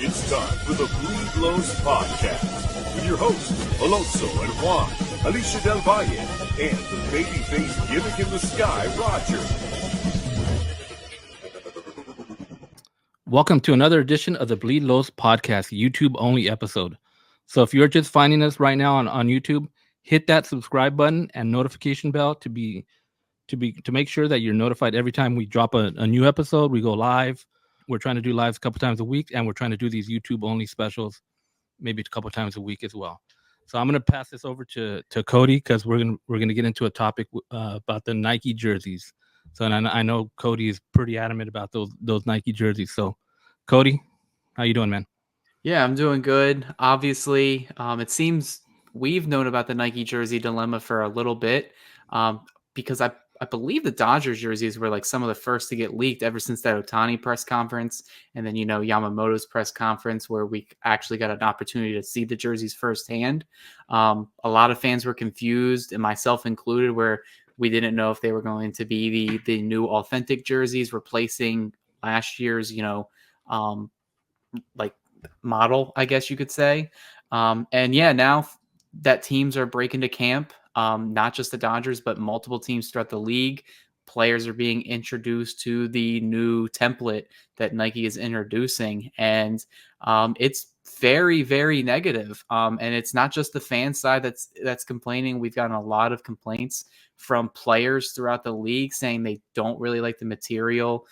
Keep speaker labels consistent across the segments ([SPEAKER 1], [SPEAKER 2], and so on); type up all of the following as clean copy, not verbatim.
[SPEAKER 1] It's time for the Bleed Lows Podcast with your hosts, Alonso and Juan, Alicia Del Valle, and the babyface gimmick in the sky, Roger.
[SPEAKER 2] Welcome to another edition of the Bleed Lows Podcast, YouTube-only episode. So if you're just finding us right now on YouTube, hit that subscribe button and notification bell to make sure that you're notified every time we drop a new episode. We go live. We're trying to do lives a couple times a week, and we're trying to do these YouTube-only specials maybe a couple times a week as well. So I'm going to pass this over to Cody because we're gonna get into a topic about the Nike jerseys. So and I know Cody is pretty adamant about those Nike jerseys. So Cody, how you doing, man?
[SPEAKER 3] Yeah, I'm doing good. Obviously, it seems we've known about the Nike jersey dilemma for a little bit because I believe the Dodgers jerseys were like some of the first to get leaked ever since that Ohtani press conference. And then, Yamamoto's press conference where we actually got an opportunity to see the jerseys firsthand. A lot of fans were confused, and myself included, where we didn't know if they were going to be the new authentic jerseys replacing last year's, model, I guess you could say. And yeah, now that teams are breaking to camp, not just the Dodgers, but multiple teams throughout the league, players are being introduced to the new template that Nike is introducing. And it's very, very negative. And it's not just the fan side that's complaining. We've gotten a lot of complaints from players throughout the league saying they don't really like the material.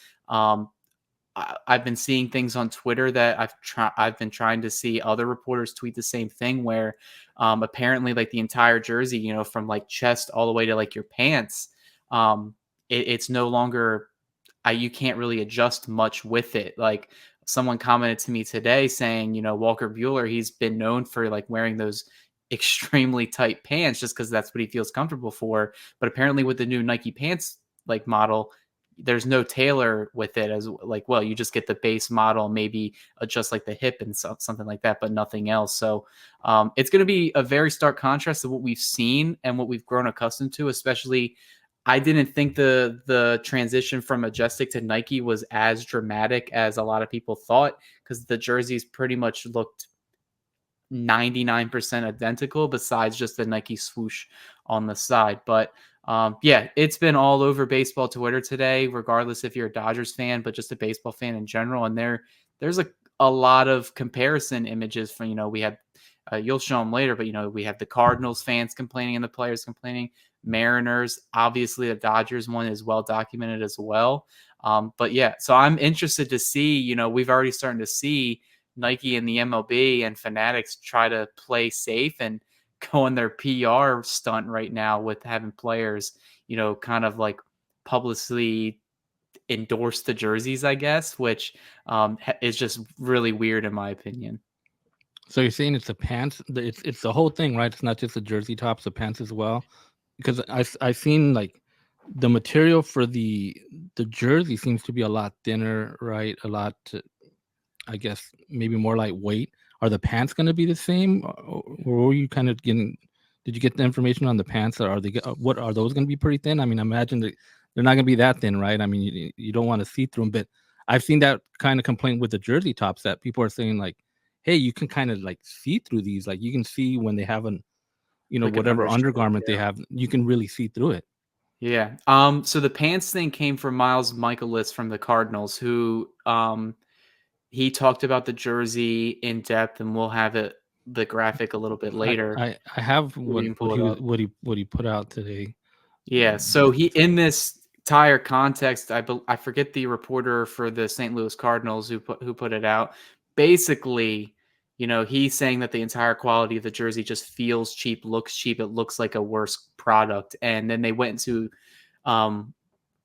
[SPEAKER 3] I've been seeing things on Twitter that I've been trying to see other reporters tweet the same thing, where apparently like the entire jersey, from like chest all the way to like your pants, it's no longer, you can't really adjust much with it. Like someone commented to me today saying, Walker Buehler, he's been known for like wearing those extremely tight pants just because that's what he feels comfortable for. But apparently with the new Nike pants like model, there's no tailor with it, as like, well, you just get the base model, maybe adjust like the hip and something like that, but nothing else. So it's going to be a very stark contrast to what we've seen and what we've grown accustomed to. Especially, I didn't think the transition from Majestic to Nike was as dramatic as a lot of people thought, because the jerseys pretty much looked 99% identical besides just the Nike swoosh on the side. But yeah, it's been all over baseball Twitter today, regardless if you're a Dodgers fan, but just a baseball fan in general. And there's a lot of comparison images from, we had, you'll show them later, but, we have the Cardinals fans complaining and the players complaining, Mariners, obviously the Dodgers one is well documented as well. But yeah, so I'm interested to see, we've already starting to see Nike and the MLB and Fanatics try to play safe and go on their PR stunt right now with having players, kind of like publicly endorse the jerseys, I guess, which is just really weird in my opinion.
[SPEAKER 2] So you're saying it's the pants, it's the whole thing, right? It's not just the jersey tops, the pants as well. Because I've seen like the material for the jersey seems to be a lot thinner, right? A lot, I guess, maybe more lightweight. Are the pants going to be the same, or were you kind of getting? Did you get the information on the pants? Or are they? What are those going to be? Pretty thin. I mean, I imagine that they're not going to be that thin, right? I mean, you don't want to see through them. But I've seen that kind of complaint with the jersey tops, that people are saying like, "Hey, you can kind of like see through these. Like you can see when they have an, like whatever undergarment they have, you can really see through it."
[SPEAKER 3] Yeah. So the pants thing came from Miles Michaelis from the Cardinals, who he talked about the jersey in depth, and we'll have the graphic a little bit later.
[SPEAKER 2] I have what he put out today.
[SPEAKER 3] Yeah, so he, in this entire context, I forget the reporter for the St. Louis Cardinals who put it out. Basically, he's saying that the entire quality of the jersey just feels cheap, looks cheap. It looks like a worse product. And then they went into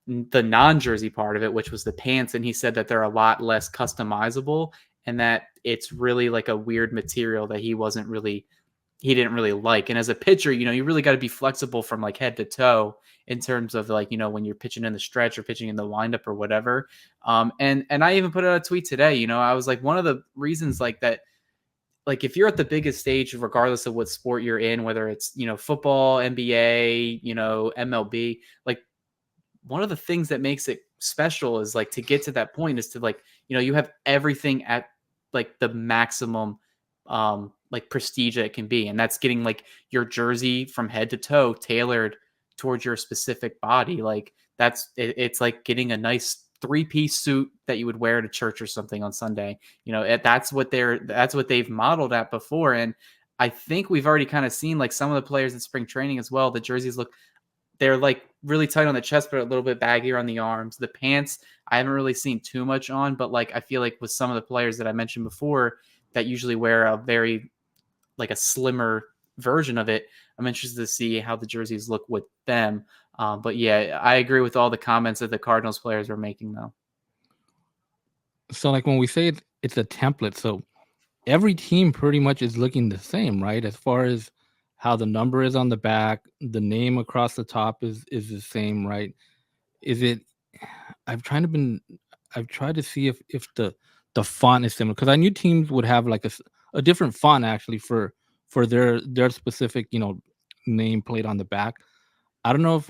[SPEAKER 3] the non-jersey part of it, which was the pants, and he said that they're a lot less customizable and that it's really like a weird material that he didn't really like. And as a pitcher, you really got to be flexible from like head to toe in terms of like, when you're pitching in the stretch or pitching in the windup or whatever. And I even put out a tweet today, I was like, one of the reasons like that, like if you're at the biggest stage, regardless of what sport you're in, whether it's, football, NBA, MLB, like one of the things that makes it special is like to get to that point is to like, you have everything at like the maximum like prestige that it can be, and that's getting like your jersey from head to toe tailored towards your specific body. Like it's like getting a nice 3-piece suit that you would wear to church or something on Sunday. That's what they've modeled at before. And I think we've already kind of seen like some of the players in spring training as well. The jerseys they're like really tight on the chest, but a little bit baggier on the arms. The pants, I haven't really seen too much on, but like I feel like with some of the players that I mentioned before that usually wear a very like a slimmer version of it, I'm interested to see how the jerseys look with them. But yeah, I agree with all the comments that the Cardinals players are making though.
[SPEAKER 2] So like when we say it's a template, so every team pretty much is looking the same, right? As far as how the number is on the back, the name across the top is the same, right? Is it? I've tried to see if the font is similar, because I knew teams would have like a different font actually for their specific nameplate on the back. I don't know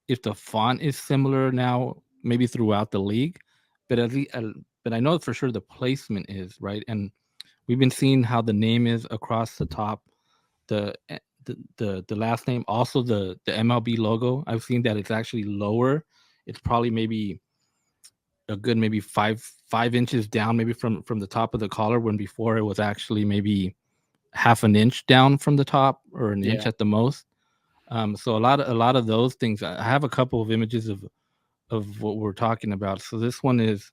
[SPEAKER 2] if the font is similar now, maybe throughout the league, but but I know for sure the placement is right, and we've been seeing how the name is across the top, the the last name, also the MLB logo. I've seen that it's actually lower. It's probably maybe a good maybe 5 inches down, maybe from the top of the collar, when before it was actually maybe half an inch down from the top, or an inch at the most. So a lot of those things. I have a couple of images of what we're talking about. So this one is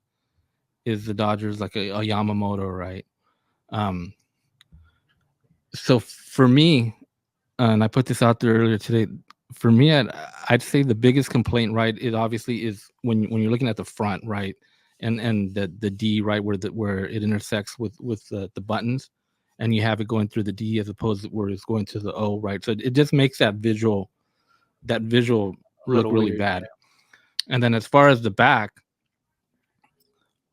[SPEAKER 2] the Dodgers, like a Yamamoto, right? So for me, and I put this out there earlier today, for me, I'd say the biggest complaint, right, it obviously is when you're looking at the front, right, and the D, right, where it intersects with the buttons, and you have it going through the D as opposed to where it's going to the O, right? So it just makes that visual look really
[SPEAKER 3] Weird,
[SPEAKER 2] bad. And then as far as the back,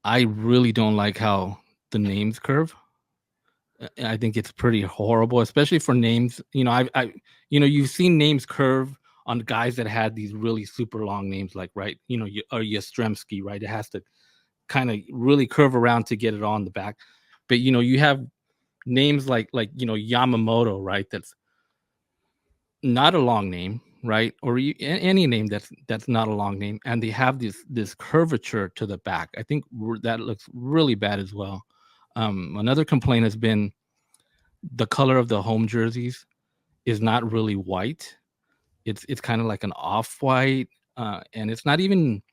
[SPEAKER 2] I really don't like how the names curve. I think it's pretty horrible, especially for names. You've seen names curve on guys that had these really super long names, like, right, or Yastrzemski, right? It has to kind of really curve around to get it on the back. But you have names like Yamamoto, right? That's not a long name, right? Or any name that's not a long name, and they have this curvature to the back. I think that looks really bad as well. Another complaint has been the color of the home jerseys is not really white. It's kind of like an off-white, and it's not even.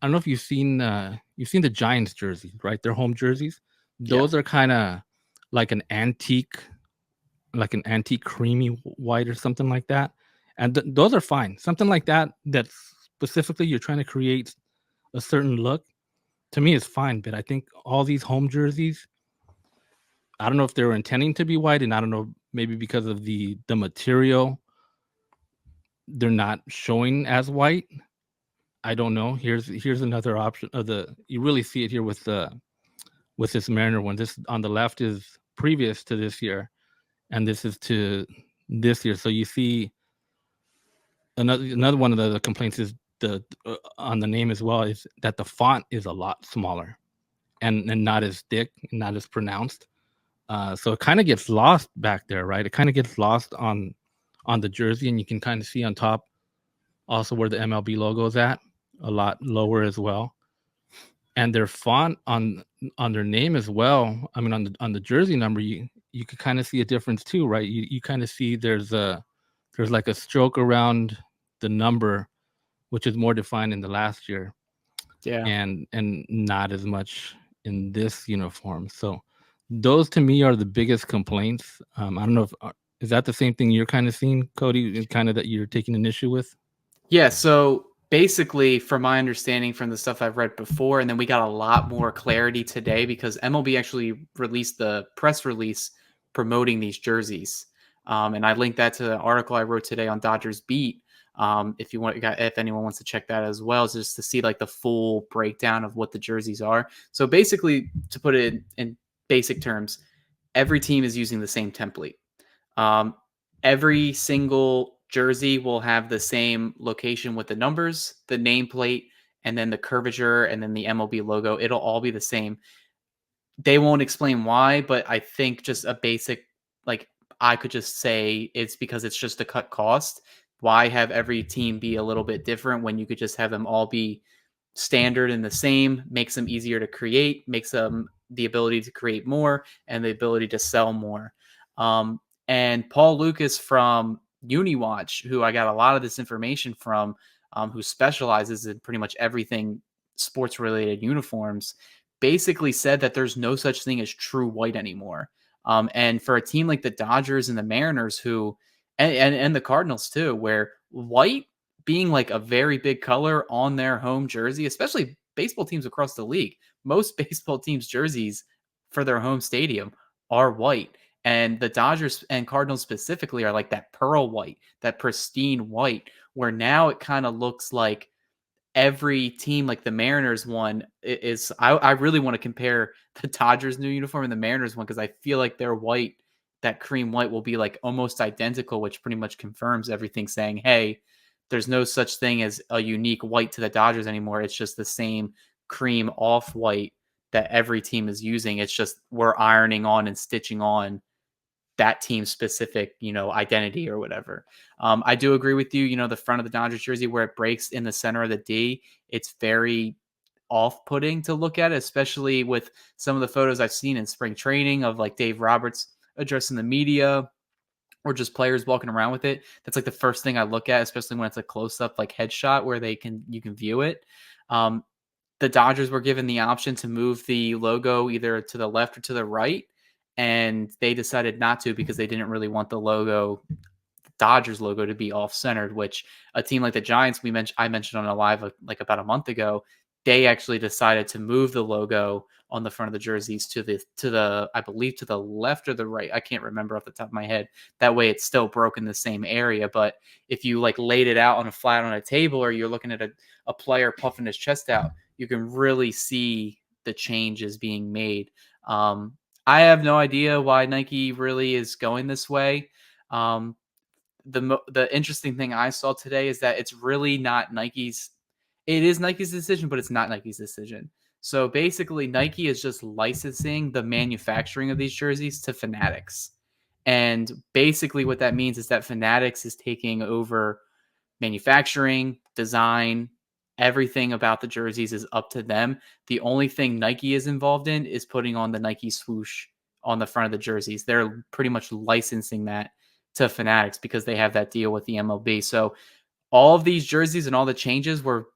[SPEAKER 2] I don't know if you've seen the Giants jerseys, right? Their home jerseys. Those are kind of like an antique creamy white or something like that, and those are fine. Something like that specifically you're trying to create a certain look, to me is fine. But I think all these home jerseys, I don't know if they were intending to be white, and I don't know, maybe because of the material, they're not showing as white. I don't know. Here's another option of you really see it here with this Mariner one. This on the left is previous to this year, and this is to this year. So you see another one of the complaints is on the name as well, is that the font is a lot smaller and not as thick, not as pronounced. So it kind of gets lost back there, right? It kind of gets lost on the jersey, and you can kind of see on top also where the MLB logo is at, a lot lower as well. And their font on their name as well. I mean, on the jersey number, you could kind of see a difference too, right? You kind of see there's like a stroke around the number, which is more defined in the last year, and not as much in this uniform. So those to me are the biggest complaints. I don't know if is that the same thing you're kind of seeing, Cody, kind of that you're taking an issue with?
[SPEAKER 3] Yeah, so basically, from my understanding from the stuff I've read before, and then we got a lot more clarity today because MLB actually released the press release promoting these jerseys. And I linked that to the article I wrote today on Dodgers Beat. If anyone wants to check that as well, just to see like the full breakdown of what the jerseys are. So basically, to put it in basic terms, every team is using the same template. Every single jersey will have the same location with the numbers, the nameplate, and then the curvature, and then the MLB logo. It'll all be the same. They won't explain why, but I think just a basic, like, I could just say it's because it's just to cut cost. Why have every team be a little bit different when you could just have them all be standard and the same? Makes them easier to create, makes them the ability to create more and the ability to sell more. And Paul Lucas from UniWatch, who I got a lot of this information from, who specializes in pretty much everything sports related uniforms, basically said that there's no such thing as true white anymore. And for a team like the Dodgers and the Mariners, who and the Cardinals too, where white being like a very big color on their home jersey, especially baseball teams across the league, most baseball teams' jerseys for their home stadium are white. And the Dodgers and Cardinals specifically are like that pearl white, that pristine white, where now it kind of looks like every team, like the Mariners one, is I really want to compare the Dodgers new uniform and the Mariners one, because I feel like their white, that cream white, will be like almost identical, which pretty much confirms everything, saying, hey, there's no such thing as a unique white to the Dodgers anymore. It's just the same cream off white that every team is using. It's just we're ironing on and stitching on that team specific, identity or whatever. I do agree with you. The front of the Dodgers jersey where it breaks in the center of the D, it's very off-putting to look at, especially with some of the photos I've seen in spring training of like Dave Roberts addressing the media or just players walking around with it. That's like the first thing I look at, especially when it's a close-up like headshot where you can view it. The Dodgers were given the option to move the logo either to the left or to the right, and they decided not to because they didn't really want the Dodgers logo, to be off-centered, which a team like the Giants, I mentioned on a live like about a month ago, they actually decided to move the logo on the front of the jerseys to the I believe to the left or the right. I can't remember off the top of my head. That way it's still broke in the same area. But if you like laid it out on a table, or you're looking at a player puffing his chest out, you can really see the changes being made. I have no idea why Nike really is going this way. The interesting thing I saw today is that it's really not Nike's. It is Nike's decision, but it's not Nike's decision. So basically, Nike is just licensing the manufacturing of these jerseys to Fanatics. And basically, what that means is that Fanatics is taking over manufacturing, design, everything about the jerseys is up to them. The only thing Nike is involved in is putting on the Nike swoosh on the front of the jerseys. They're pretty much licensing that to Fanatics because they have that deal with the MLB. So all of these jerseys and all the changes were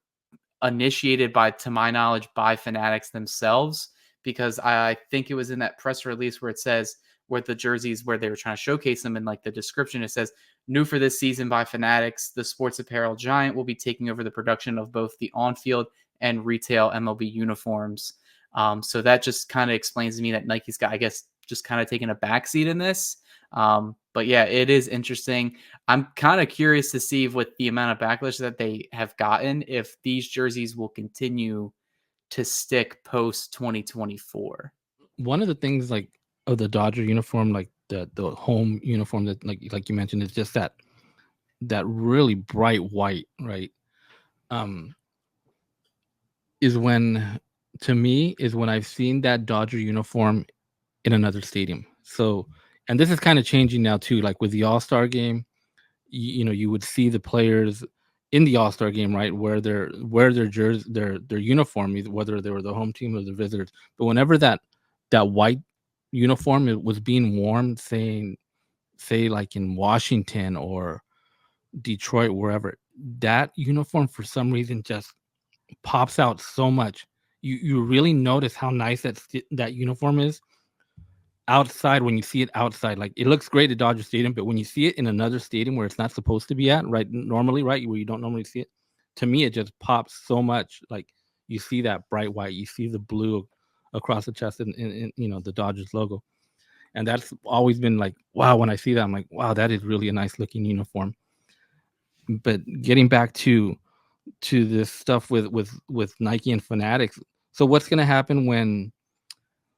[SPEAKER 3] initiated to my knowledge, by Fanatics themselves, because I think it was in that press release where it says, where the jerseys, where they were trying to showcase them, in like the description, it says, new for this season by Fanatics, the sports apparel giant will be taking over the production of both the on-field and retail MLB uniforms. So that just kind of explains to me that Nike's got, I guess, just kind of taking a backseat in this. But yeah, it is interesting. I'm kind of curious to see, with the amount of backlash that they have gotten, if these jerseys will continue to stick post 2024.
[SPEAKER 2] One of the things like of the Dodger uniform, like the home uniform, that like you mentioned, is just that really bright white, right? Is when, to me, is when I've seen that Dodger uniform in another stadium. So, and this is kind of changing now too. Like with the All-Star game, you would see the players in the All-Star game, right, where their jersey, their uniform, whether they were the home team or the visitors. But whenever that white uniform, it was being worn, say like in Washington or Detroit, wherever, that uniform for some reason just pops out so much. You really notice how nice that uniform is outside when you see it outside. Like, it looks great at Dodger Stadium, but when you see it in another stadium where it's not supposed to be at, right, normally, right, where you don't normally see it, to me it just pops so much. Like, you see that bright white, you see the blue across the chest, and the Dodgers logo, and that's always been like, wow, when I see that, I'm like, wow, that is really a nice looking uniform. But getting back to this stuff with Nike and Fanatics, so what's going to happen when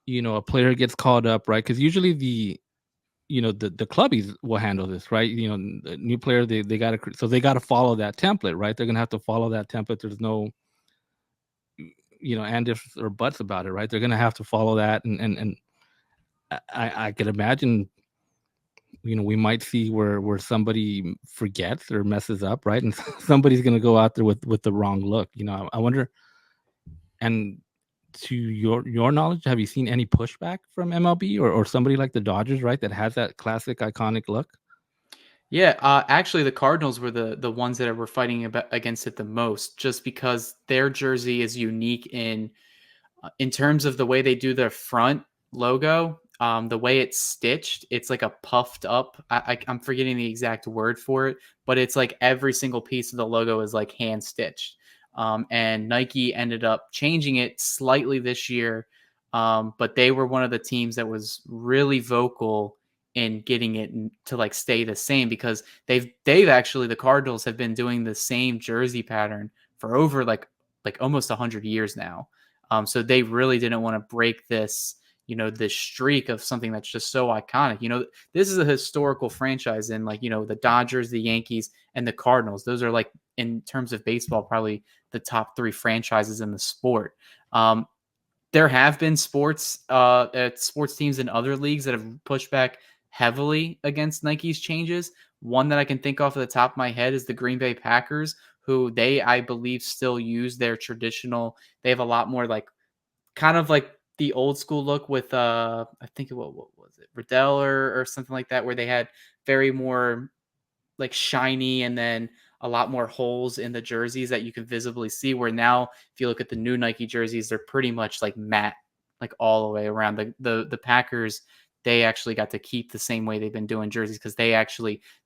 [SPEAKER 2] a player gets called up, right? Because usually the clubbies will handle this, right? The new player, they got to, so they got to follow that template, right? They're gonna have to follow that template. There's no, and ifs or buts about it, right? They're gonna have to follow that, and I could imagine, we might see where somebody forgets or messes up, right? And somebody's gonna go out there with the wrong look. I wonder. And to your knowledge, have you seen any pushback from MLB or somebody like the Dodgers, right, that has that classic iconic look?
[SPEAKER 3] Yeah, actually, the Cardinals were the ones that were fighting against it the most, just because their jersey is unique in terms of the way they do their front logo. The way it's stitched, it's like a puffed up. I'm forgetting the exact word for it, but it's like every single piece of the logo is like hand stitched. And Nike ended up changing it slightly this year, but they were one of the teams that was really vocal in getting it to like stay the same, because they've actually, the Cardinals have been doing the same jersey pattern for over like almost 100 years now. So they really didn't want to break this streak of something that's just so iconic. This is a historical franchise, and the Dodgers, the Yankees, and the Cardinals. Those are, like, in terms of baseball, probably the top 3 franchises in the sport. There have been sports teams in other leagues that have pushed back heavily against Nike's changes. One that I can think off at the top of my head is the Green Bay Packers, who I believe, still use their traditional. They have a lot more kind of like the old school look with I think what was it, Riddell or something like that, where they had very more like shiny, and then a lot more holes in the jerseys that you can visibly see, where now if you look at the new Nike jerseys, they're pretty much like matte, like all the way around. The Packers, they actually got to keep the same way they've been doing jerseys, because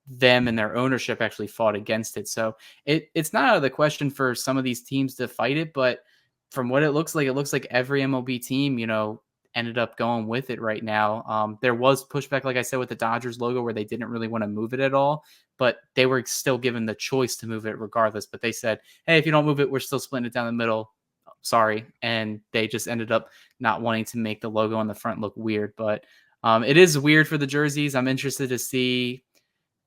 [SPEAKER 3] them and their ownership actually fought against it. So it's not out of the question for some of these teams to fight it, but from what it looks like every MLB team, ended up going with it right now. There was pushback, like I said, with the Dodgers logo, where they didn't really want to move it at all, but they were still given the choice to move it regardless. But they said, hey, if you don't move it, we're still splitting it down the middle. Sorry. And they just ended up not wanting to make the logo on the front look weird. But it is weird for the jerseys. I'm interested to see,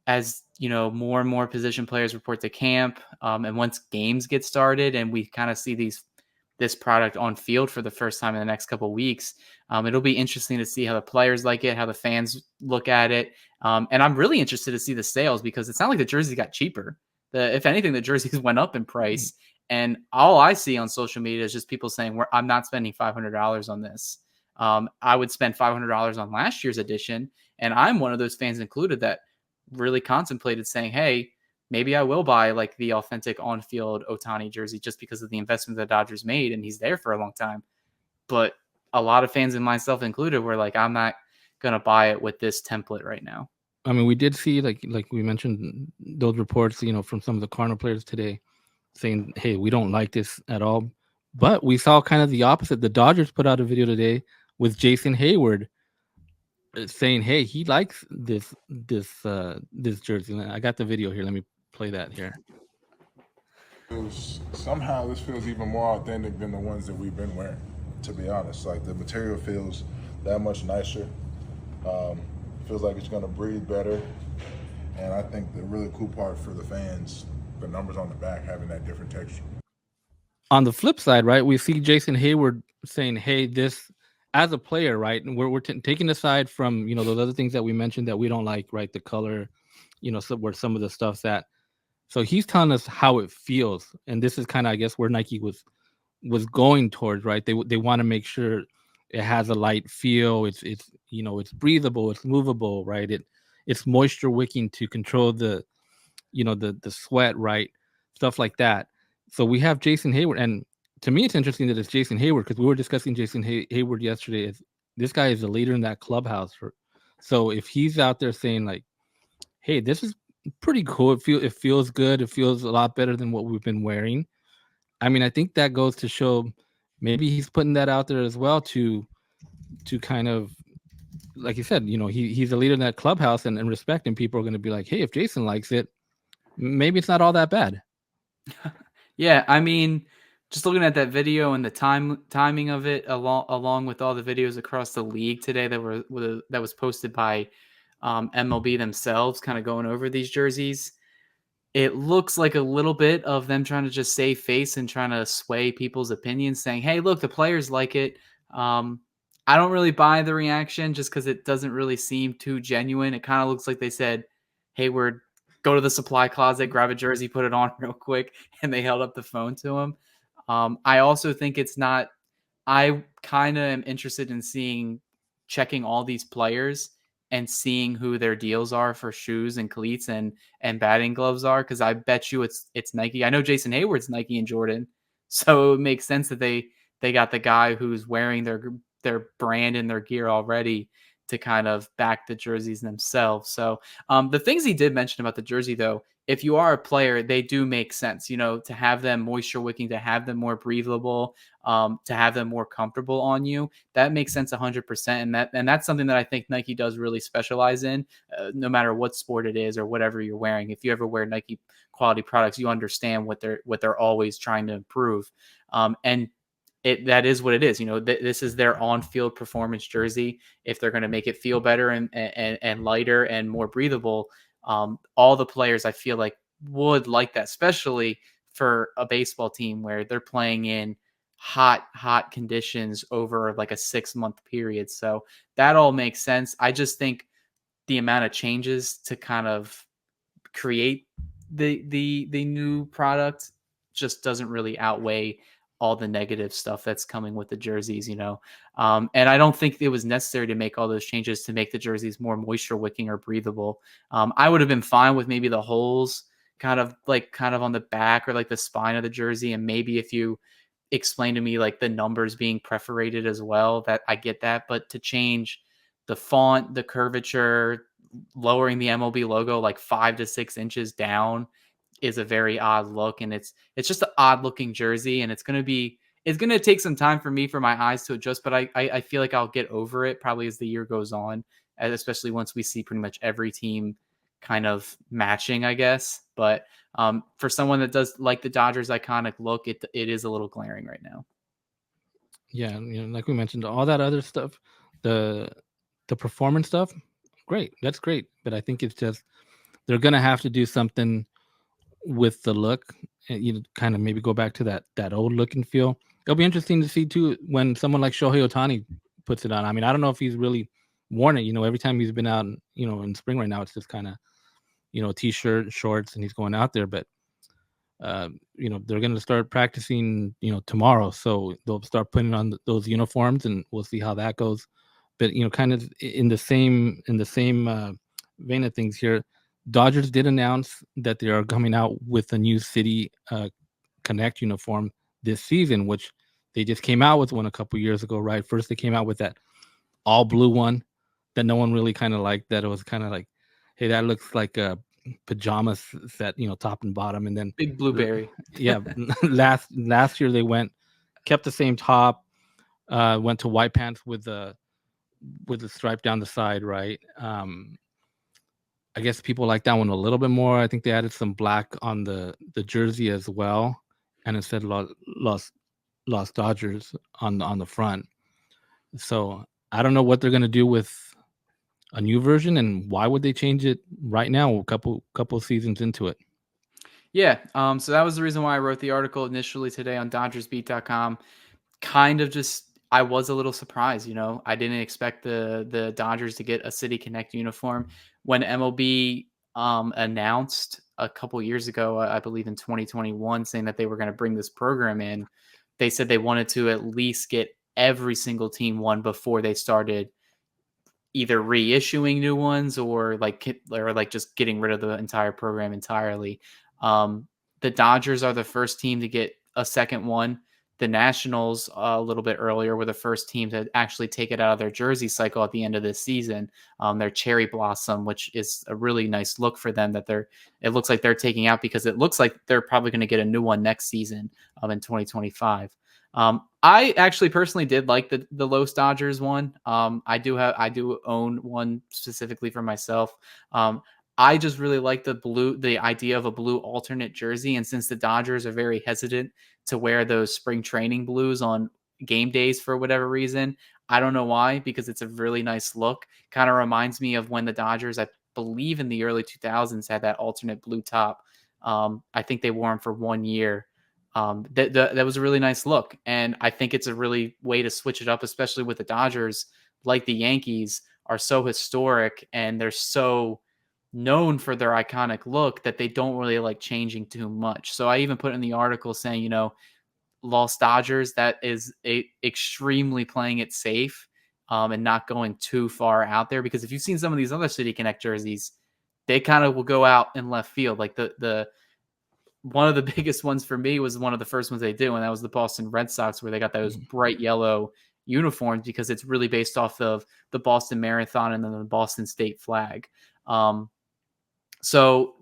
[SPEAKER 3] as more and more position players report to camp, and once games get started and we kind of see this product on field for the first time in the next couple of weeks. It'll be interesting to see how the players like it, how the fans look at it. And I'm really interested to see the sales, because it's not like the jerseys got cheaper. If anything, the jerseys went up in price. And all I see on social media is just people saying, I'm not spending $500 on this. I would spend $500 on last year's edition. And I'm one of those fans included that really contemplated saying, hey, maybe I will buy like the authentic on-field Ohtani jersey, just because of the investment the Dodgers made, and he's there for a long time. But a lot of fans, and myself included, were like, I'm not going to buy it with this template right now.
[SPEAKER 2] I mean, we did see, like we mentioned, those reports, from some of the Cardinal players today saying, hey, we don't like this at all. But we saw kind of the opposite. The Dodgers put out a video today with Jason Hayward saying, hey, he likes this jersey. I got the video here. Let me play that here.
[SPEAKER 4] Somehow this feels even more authentic than the ones that we've been wearing, to be honest. Like, the material feels that much nicer. Feels like it's gonna breathe better. And I think the really cool part for the fans, the numbers on the back having that different texture.
[SPEAKER 2] On the flip side, right, we see Jason Hayward saying, hey, this, as a player, right, and we're taking aside from, those other things that we mentioned that we don't like, right, the color, where some of the stuff that, so he's telling us how it feels. And this is kind of, I guess, where Nike was going towards, right? They want to make sure it has a light feel. It's it's breathable, it's movable, right? It's moisture wicking to control the sweat, right? Stuff like that. So we have Jason Hayward, and to me, it's interesting that it's Jason Hayward, because we were discussing Jason Hayward yesterday. This guy is a leader in that clubhouse. So if he's out there saying like, hey, this is pretty cool. It feels good. It feels a lot better than what we've been wearing. I mean, I think that goes to show maybe he's putting that out there as well to kind of, like you said, he's a leader in that clubhouse, and respect, and people are going to be like, hey, if Jason likes it, maybe it's not all that bad.
[SPEAKER 3] Yeah, I mean, just looking at that video and the timing of it, along with all the videos across the league today that was posted by MLB themselves, kind of going over these jerseys. it looks like a little bit of them trying to just save face and trying to sway people's opinions, saying, hey, look, the players like it. I don't really buy the reaction just because it doesn't really seem too genuine. It kind of looks like they said, Hayward, go to the supply closet, grab a jersey, put it on real quick, and they held up the phone to him. I also think it's not – I kind of am interested in checking all these players and seeing who their deals are for shoes and cleats and batting gloves are, because I bet you it's Nike. I know Jason Hayward's Nike and Jordan, so it makes sense that they got the guy who's wearing their brand and their gear already to kind of back the jerseys themselves. So the things he did mention about the jersey, though, if you are a player, they do make sense, to have them moisture wicking, to have them more breathable, to have them more comfortable on you. That makes sense 100%. And that's something that I think Nike does really specialize in, no matter what sport it is or whatever you're wearing. If you ever wear Nike quality products, you understand what they're always trying to improve. And that is what it is. This is their on-field performance jersey. If they're going to make it feel better and lighter and more breathable, all the players I feel like would like that, especially for a baseball team where they're playing in hot conditions over like a 6-month period. So that all makes sense. I just think the amount of changes to kind of create the new product just doesn't really outweigh all the negative stuff that's coming with the jerseys, And I don't think it was necessary to make all those changes to make the jerseys more moisture wicking or breathable. I would have been fine with maybe the holes kind of on the back or like the spine of the jersey. And maybe if you explain to me like the numbers being perforated as well, that I get that. But to change the font, the curvature, lowering the MLB logo like 5 to 6 inches down is a very odd look, and it's just an odd looking jersey, and it's going to take some time for my eyes to adjust, but I feel like I'll get over it probably as the year goes on, especially once we see pretty much every team kind of matching, I guess. But for someone that does like the Dodgers iconic look, it is a little glaring right now.
[SPEAKER 2] Yeah, like we mentioned, all that other stuff, the performance stuff, great, that's great, but I think it's just they're gonna have to do something with the look, and kind of maybe go back to that old look and feel. It'll be interesting to see too when someone like Shohei Ohtani puts it on. I mean, I don't know if he's really worn it. Every time he's been out, in spring right now, it's just kind of, t-shirt, shorts, and he's going out there. But they're going to start practicing, tomorrow, so they'll start putting on those uniforms, and we'll see how that goes. But kind of in the same vein of things here, Dodgers did announce that they are coming out with a new City Connect uniform this season, which they just came out with one a couple years ago, right? First, they came out with that all blue one that no one really kind of liked. That it was kind of like, hey, that looks like a pajama set, top and bottom. And then
[SPEAKER 3] Big blueberry.
[SPEAKER 2] Yeah, last year they kept the same top, went to white pants with the stripe down the side, right? I guess people like that one a little bit more. I think they added some black on the jersey as well, and it said Los Dodgers on the front. So I don't know what they're gonna do with a new version, and why would they change it right now, a couple seasons into it?
[SPEAKER 3] Yeah. So that was the reason why I wrote the article initially today on DodgersBeat.com. Kind of just, I was a little surprised. I didn't expect the Dodgers to get a City Connect uniform when MLB announced a couple years ago, I believe in 2021, saying that they were going to bring this program in. They said they wanted to at least get every single team one before they started either reissuing new ones or just getting rid of the entire program entirely. The Dodgers are the first team to get a second one. The Nationals, a little bit earlier, were the first team to actually take it out of their jersey cycle at the end of this season. Their Cherry Blossom, which is a really nice look for them, it looks like they're taking out, because it looks like they're probably going to get a new one next season in 2025. I actually personally did like the Los Dodgers one. I do own one specifically for myself. I just really like the idea of a blue alternate jersey. And since the Dodgers are very hesitant to wear those spring training blues on game days for whatever reason, I don't know why, because it's a really nice look. Kind of reminds me of when the Dodgers, I believe in the early 2000s, had that alternate blue top I think they wore them for 1 year. That was a really nice look. And I think it's a really way to switch it up, especially with the Dodgers, like the Yankees, are so historic and they're so known for their iconic look that they don't really like changing too much. So I even put in the article saying, Los Dodgers, that is extremely playing it safe and not going too far out there. Because if you've seen some of these other City Connect jerseys, they kind of will go out in left field. Like the one of the biggest ones for me was one of the first ones they did, and that was the Boston Red Sox, where they got those bright yellow uniforms because it's really based off of the Boston Marathon and then the Boston State flag. So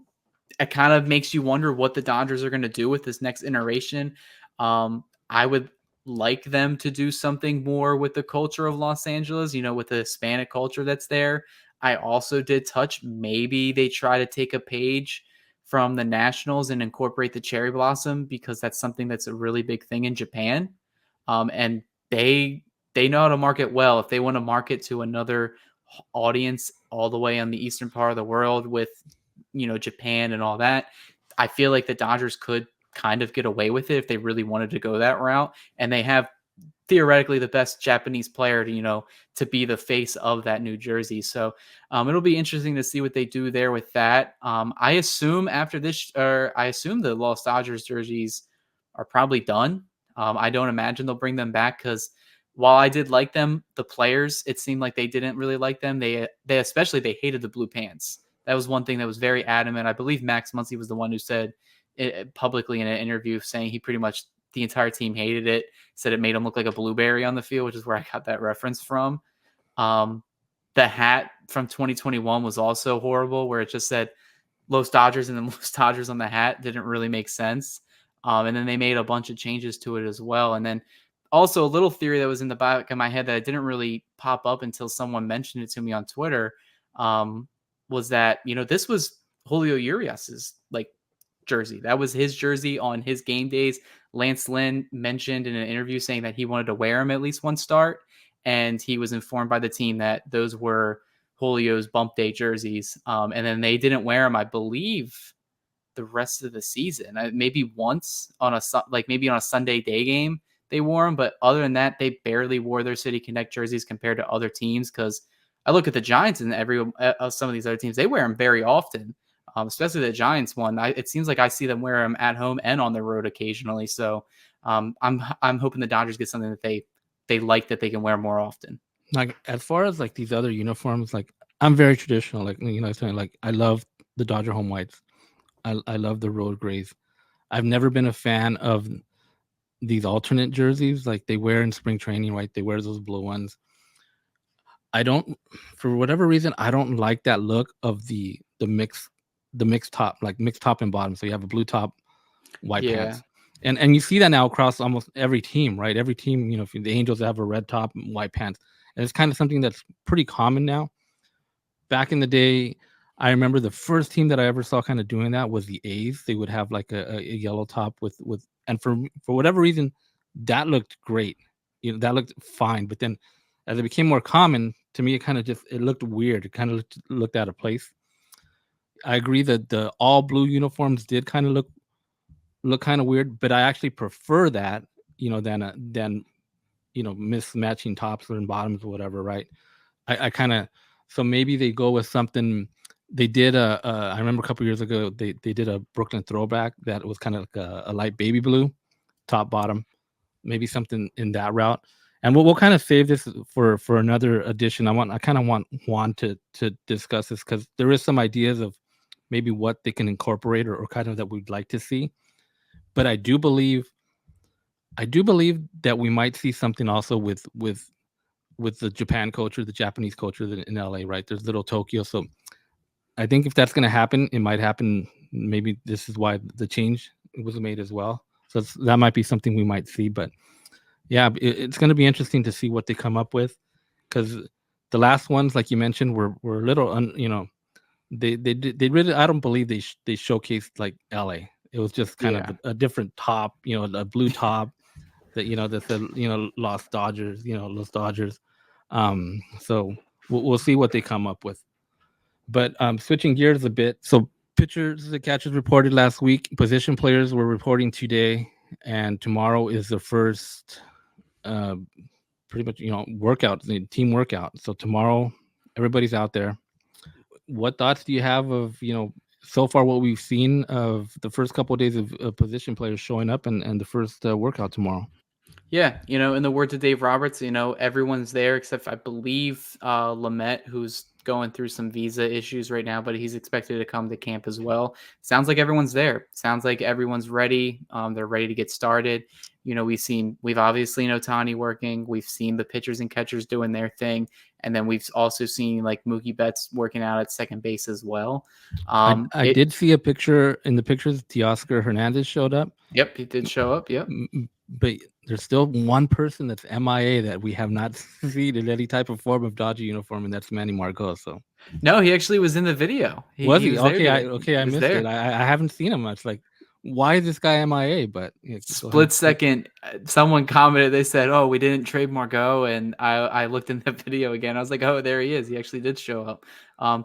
[SPEAKER 3] it kind of makes you wonder what the Dodgers are going to do with this next iteration. I would like them to do something more with the culture of Los Angeles, with the Hispanic culture that's there. I also did touch, maybe they try to take a page from the Nationals and incorporate the cherry blossom, because that's something that's a really big thing in Japan. And they know how to market well. If they want to market to another audience all the way on the eastern part of the world with, Japan and all that, I feel like the Dodgers could kind of get away with it if they really wanted to go that route. And they have theoretically the best Japanese player to be the face of that New Jersey. So it'll be interesting to see what they do there with that. I assume after this, I assume the Los Dodgers jerseys are probably done. I don't imagine they'll bring them back, because while I did like them, the players, it seemed like they didn't really like them. They hated the blue pants. That was one thing that was very adamant. I believe Max Muncy was the one who said it publicly in an interview, saying he pretty much, the entire team hated it, said it made him look like a blueberry on the field, which is where I got that reference from. The hat from 2021 was also horrible, where it just said Los Dodgers and then Los Dodgers on the hat. Didn't really make sense. And then they made a bunch of changes to it as well. And then also a little theory that was in the back of my head that didn't really pop up until someone mentioned it to me on Twitter, was that, this was Julio Urias's jersey. That was his jersey on his game days. Lance Lynn mentioned in an interview saying that he wanted to wear him at least one start, and he was informed by the team that those were Julio's bump day jerseys. And then they didn't wear him, I believe, the rest of the season. Maybe once on maybe on a Sunday day game they wore them, but other than that, they barely wore their City Connect jerseys compared to other teams. Because I look at the Giants and some of these other teams, they wear them very often. Especially the Giants one. It seems like I see them wear them at home and on the road occasionally. So I'm hoping the Dodgers get something that they like, that they can wear more often.
[SPEAKER 2] Like, as far as these other uniforms, I'm very traditional. I love the Dodger home whites. I love the road grays. I've never been a fan of these alternate jerseys like they wear in spring training, right? They wear those blue ones. For whatever reason, I don't like that look of the mixed top, mixed top and bottom. So you have a blue top, white pants. And you see that now across almost every team, right? Every team, if the Angels have a red top and white pants. And it's kind of something that's pretty common now. Back in the day, I remember the first team that I ever saw kind of doing that was the A's. They would have a yellow top with and for whatever reason, that looked great. That looked fine. But then as it became more common, to me, it kind of it looked weird. It kind of looked out of place. I agree that the all blue uniforms did kind of look kind of weird, but I actually prefer that, than mismatching tops and bottoms or whatever, right? I kind of, so maybe they go with something. They did I remember a couple years ago they did a Brooklyn throwback that was kind of like a light baby blue, top bottom, maybe something in that route. And we'll kind of save this for another edition. I kind of want Juan to discuss this, because there is some ideas of maybe what they can incorporate or kind of that we'd like to see. But I do believe that we might see something also with the Japan culture, the Japanese culture in LA, right? There's little Tokyo. So I think if that's going to happen, it might happen. Maybe this is why the change was made as well. So that might be something we might see. But yeah, it's going to be interesting to see what they come up with, because the last ones, like you mentioned, were a little, they really, I don't believe they showcased LA. It was just kind of a different top, a blue top that, that said, Los Dodgers, Los Dodgers. So we'll see what they come up with. But switching gears a bit. So pitchers, the catchers reported last week. Position players were reporting today, and tomorrow is the first, pretty much, workout, the team workout. So tomorrow, everybody's out there. What thoughts do you have of so far what we've seen of the first couple of days of position players showing up and the first workout tomorrow?
[SPEAKER 3] Yeah, in the words of Dave Roberts, everyone's there except I believe Lamette, who's going through some visa issues right now, but he's expected to come to camp as well. Sounds like everyone's there. Sounds like everyone's ready. They're ready to get started. We've obviously Ohtani working. We've seen the pitchers and catchers doing their thing. And then we've also seen like Mookie Betts working out at second base as well.
[SPEAKER 2] I did see a picture in the pictures. Teoscar Hernandez showed up.
[SPEAKER 3] Yep, he did show up. Yep.
[SPEAKER 2] But there's still one person that's MIA that we have not seen in any type of form of Dodger uniform, and that's Manny Margot. So
[SPEAKER 3] no, he actually was in the video.
[SPEAKER 2] Was he? Okay, I missed it. I haven't seen him much. Like, why is this guy MIA? But
[SPEAKER 3] split second, someone commented. They said, "Oh, we didn't trade Margot," and I looked in the video again. I was like, "Oh, there he is. He actually did show up."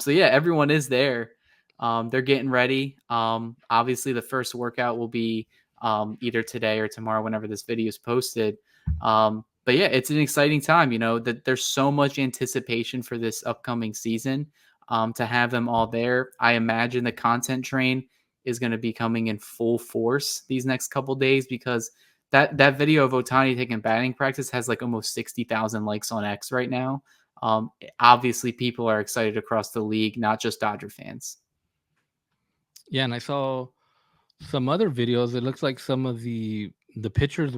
[SPEAKER 3] So yeah, everyone is there. They're getting ready. Obviously, the first workout will be either today or tomorrow, whenever this video is posted. But yeah, it's an exciting time, that there's so much anticipation for this upcoming season, to have them all there. I imagine the content train is going to be coming in full force these next couple days, because that video of Ohtani taking batting practice has like almost 60,000 likes on X right now. Obviously people are excited across the league, not just Dodger fans.
[SPEAKER 2] Yeah. And I saw some other videos. It looks like some of the pitchers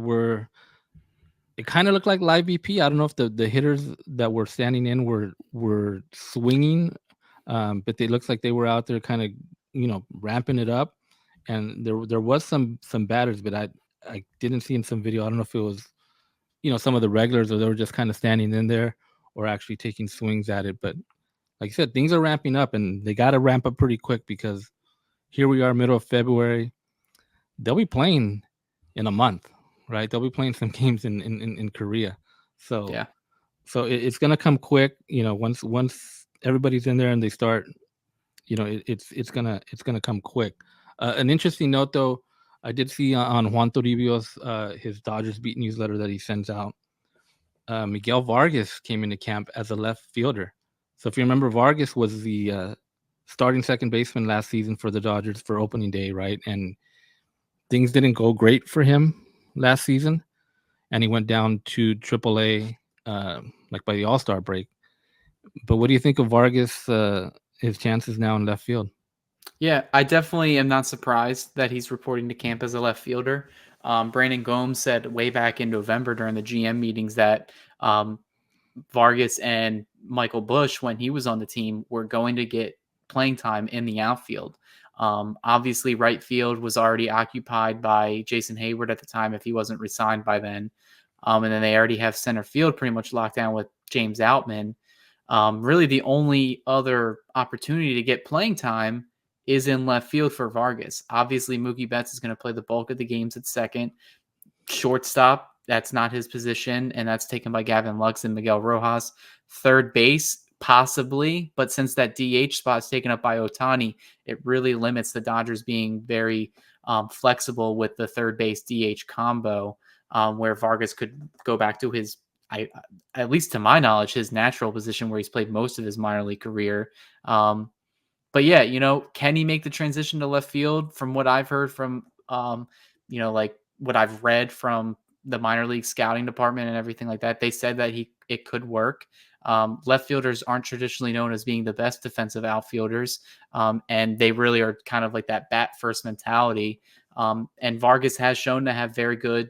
[SPEAKER 2] it kind of looked like live BP. I don't know if the hitters that were standing in were swinging, but it looks like they were out there kind of, ramping it up. And there was some batters, but I didn't see in some video. I don't know if it was, some of the regulars, or they were just kind of standing in there or actually taking swings at it. But like I said, things are ramping up, and they got to ramp up pretty quick, because here we are, middle of February. They'll be playing in a month, right? They'll be playing some games in Korea. So
[SPEAKER 3] yeah.
[SPEAKER 2] So it's gonna come quick. Once everybody's in there and they start, it's gonna come quick. An interesting note, though, I did see on Juan Toribio's his Dodgers Beat newsletter that he sends out. Miguel Vargas came into camp as a left fielder. So if you remember, Vargas was the starting second baseman last season for the Dodgers for opening day, right? And things didn't go great for him last season, and he went down to AAA like by the All-Star break. But what do you think of Vargas, his chances now in left field?
[SPEAKER 3] Yeah, I definitely am not surprised that he's reporting to camp as a left fielder. Brandon Gomes said way back in November during the GM meetings that Vargas and Michael Busch, when he was on the team, were going to get playing time in the outfield. Obviously, right field was already occupied by Jason Hayward at the time, if he wasn't re-signed by then. And then they already have center field pretty much locked down with James Outman. Really, the only other opportunity to get playing time is in left field for Vargas. Obviously, Mookie Betts is going to play the bulk of the games at second. Shortstop, that's not his position, and that's taken by Gavin Lux and Miguel Rojas. Third base, possibly, but since that DH spot is taken up by Ohtani, it really limits the Dodgers being very flexible with the third base DH combo, where Vargas could go back to his, at least to my knowledge, his natural position where he's played most of his minor league career. But yeah, can he make the transition to left field? From what I've heard from, like what I've read from the minor league scouting department and everything like that, they said that it could work. Left fielders aren't traditionally known as being the best defensive outfielders, and they really are kind of like that bat first mentality. And Vargas has shown to have very good,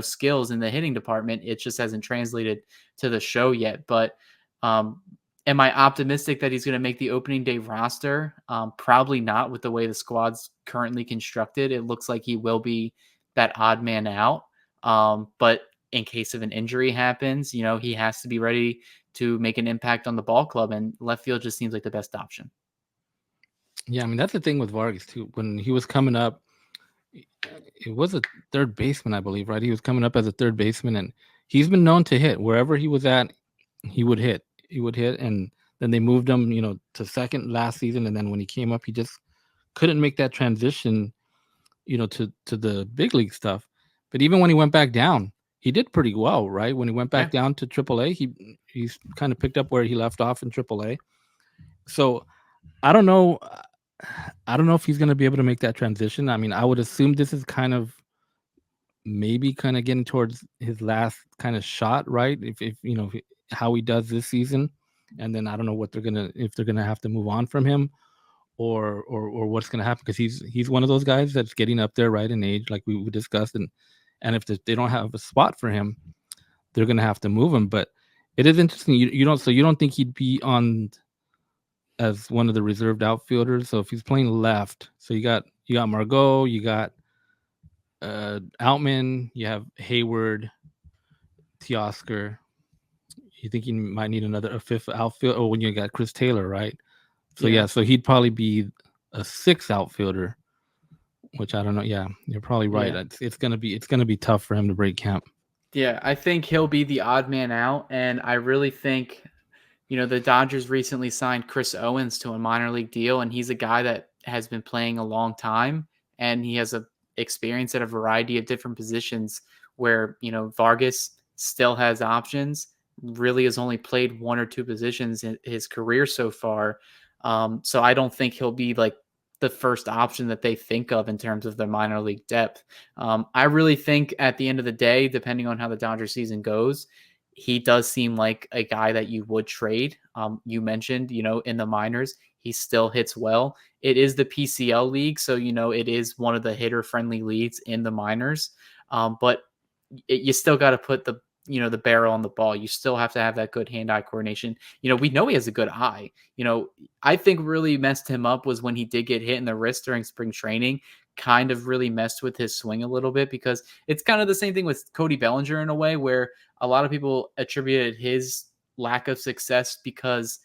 [SPEAKER 3] skills in the hitting department. It just hasn't translated to the show yet. But am I optimistic that he's going to make the opening day roster? Probably not, with the way the squad's currently constructed. It looks like he will be that odd man out. But in case of an injury happens, he has to be ready to make an impact on the ball club, and left field just seems like the best option.
[SPEAKER 2] Yeah, I mean, that's the thing with Vargas too. When he was coming up, it was a third baseman, I believe, right? He was coming up as a third baseman, and he's been known to hit. Wherever he was at, he would hit. And then they moved him, to second last season, and then when he came up, he just couldn't make that transition, to the big league stuff. But even when he went back down, he did pretty well, right? When he went back down to AAA, he's kind of picked up where he left off in AAA. So I don't know. I don't know if he's going to be able to make that transition. I mean, I would assume this is maybe getting towards his last kind of shot, right? If how he does this season, and then I don't know if they're gonna have to move on from him, or what's gonna happen, because he's one of those guys that's getting up there, right, in age, like we discussed, and if they don't have a spot for him, they're gonna have to move him. But it is interesting. You don't think he'd be on as one of the reserved outfielders? So if he's playing left, so you got Margot, you got Outman, you have Hayward, Teoscar. You think he might need a fifth outfield? Or when you got Chris Taylor, right? So so he'd probably be a sixth outfielder, which I don't know. Yeah, you're probably right. Yeah. It's gonna be tough for him to break camp.
[SPEAKER 3] Yeah, I think he'll be the odd man out, and I really think, the Dodgers recently signed Chris Owens to a minor league deal, and he's a guy that has been playing a long time, and he has experience at a variety of different positions where, Vargas still has options, really has only played one or two positions in his career so far. So I don't think he'll be like the first option that they think of in terms of their minor league depth. I really think at the end of the day, depending on how the Dodgers season goes, he does seem like a guy that you would trade. You mentioned, in the minors, he still hits well. It is the PCL league, so, it is one of the hitter-friendly leagues in the minors. But you still got to put the barrel on the ball. You still have to have that good hand-eye coordination. We know he has a good eye. I think really messed him up was when he did get hit in the wrist during spring training. Kind of really messed with his swing a little bit, because it's kind of the same thing with Cody Bellinger in a way, where a lot of people attributed his lack of success because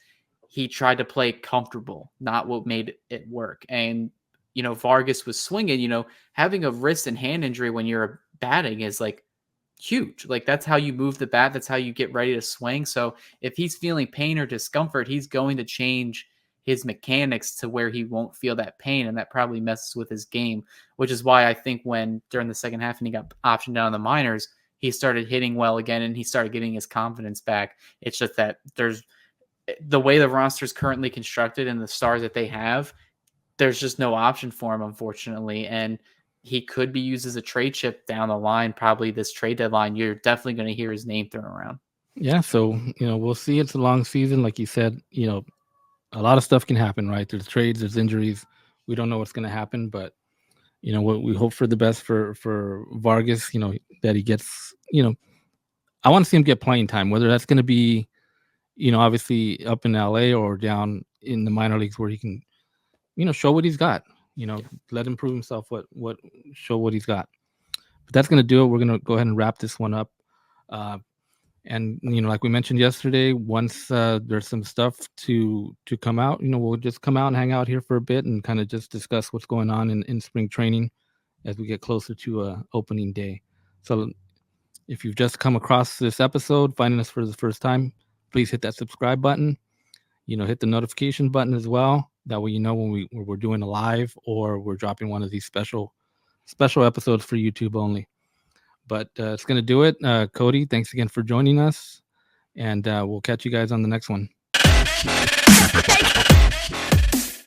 [SPEAKER 3] he tried to play comfortable, not what made it work. And, Vargas was swinging, having a wrist and hand injury when you're batting is like huge. Like, that's how you move the bat. That's how you get ready to swing. So if he's feeling pain or discomfort, he's going to change his mechanics to where he won't feel that pain, and that probably messes with his game, which is why I think when during the second half and he got optioned down in the minors, he started hitting well again and he started getting his confidence back. It's just that there's the way the roster is currently constructed and the stars that they have, there's just no option for him, unfortunately. And he could be used as a trade chip down the line, probably this trade deadline. You're definitely going to hear his name thrown around.
[SPEAKER 2] Yeah, so, we'll see. It's a long season. Like you said, a lot of stuff can happen, right? There's trades, there's injuries. We don't know what's going to happen, but we hope for the best for Vargas. That he gets. I want to see him get playing time, whether that's going to be, obviously up in LA or down in the minor leagues, where he can, show what he's got. Let him prove himself. Show what he's got. But that's going to do it. We're going to go ahead and wrap this one up. And, like we mentioned yesterday, once there's some stuff to come out, we'll just come out and hang out here for a bit and kind of just discuss what's going on in spring training as we get closer to opening day. So if you've just come across this episode, finding us for the first time, please hit that subscribe button. Hit the notification button as well. That way when we're doing a live or we're dropping one of these special episodes for YouTube only. But it's going to do it. Cody, thanks again for joining us. And we'll catch you guys on the next one.